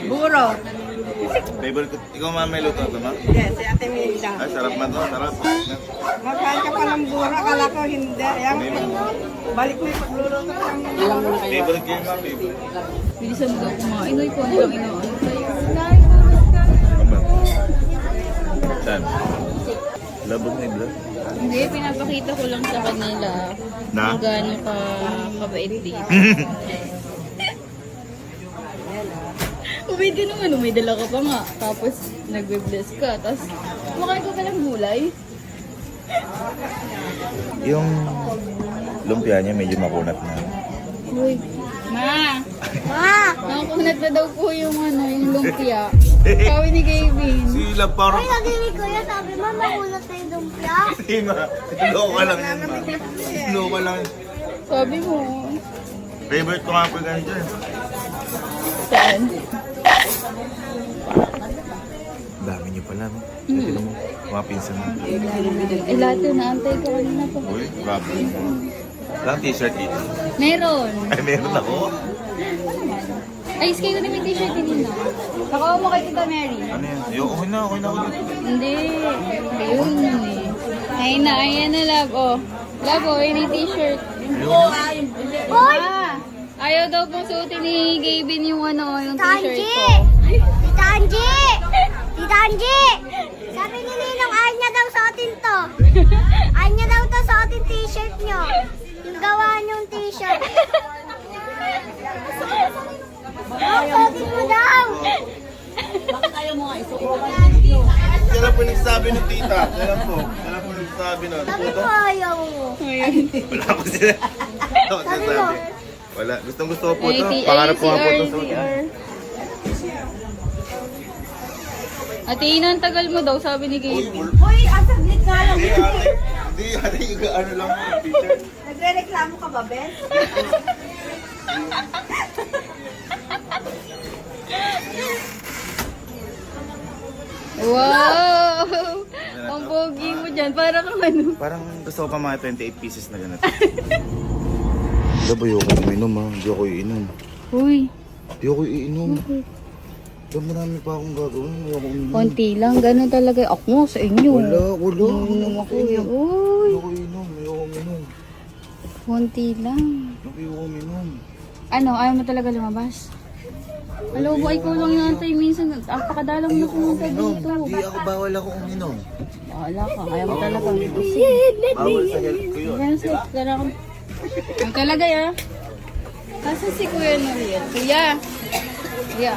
Buro. Favorite ko. Ikaw mami luto ito, ma? Yes, si Ate Milda. Ay, sarap na to. Sarap. Magkain ka pa ng buro. Akala ko hindi. Yan. Balik mo yung pagluluto ko ng buro. Favorite ko yun, ma. Favorite. Bilisan daw kumain. Inoy ko nilang inoon. Saan? Labog na iblog. Hindi, pinapakita ko lang sa kanila Na? kung gaano ka kabait dito. Pwede naman, may dala ka pa nga. Tapos nagbe-bless ka. Tapos kumakain ka pa ng gulay. Yung lumpia niya medyo makunat na. Uy, Ma! Nakakunat na daw po yung yung lumpia. Sabi ni Gavin. Sila parang... Ay, lagi ni Kuya, sabi mo, makulot na yung lumpia. Hindi, ma. Loko ka lang yan, ma. Loko ka lang. Sabi mo. Favorite ko nga po ganyan dyan. Saan? Dami niyo pala, no? Tignan mo, mga pinsan mo. Eh, lahat yun, naantay ko kanina pa. Uy, grabe. Lang t-shirt dito. Meron. Ay, meron ako. Ay, skay ko na may t-shirt din na. Nakuha mo kay Tita Mary. Ano yan? Okay na ako dito. Hindi. Hindi yun eh. Ayan na, love. Oh. Love, oh, yun yung t-shirt. Hoy! Ayaw daw pong suotin ni Gavin yung yung Tita t-shirt Angie! ko. Tita Angie! Tita Angie! Sabi ni Ninong, ayaw niya daw suotin to. Ayaw niya daw to suotin t-shirt niyo. Yung gawa niyong t-shirt. Oh, suotin mo daw! Yan lang po nagsasabi ng tita. Yan lang po nagsasabi nun. Sabi ko ayaw mo. Wala ko sila. Wala ko Sabi mo. sinasabi. Wala. Gustong-gusto ko po ito. Pangarap ko nga po ito. CR. Ate Ina, ang tagal mo daw, sabi ni Gavin. Uy, ang saglit nga lang. Hindi, ano lang po, t-shirt. Nagre-reklamo ka ba, Ben? Wow! Ang pogi mo dyan. Parang kang ano. Parang gusto ko pa mga 28 pieces na ganito. Diba ayoko uminom, ha? Hindi ako iinom. Uy, Hindi ako iinom. Diba marami pa akong gagawin. Ayoko uminom. konti lang. Ganun talaga. Ako sa inyo. Wala. Inom ako eh. Uy, Ayoko inom. Ayoko uminom. konti lang. Ayoko uminom. Ano, ayaw mo talaga lumabas? Alam mo, ikaw lang yantay minsan. Apakadalang na pumunta Uminom. dito. Hindi ako bawal ako uminom. Wala ka. Ayaw mo talaga. Bawal sa health ko yun. Friends, talaga. Ang talaga ya. Kasi si Kuya Noriel. Kuya. Kuya.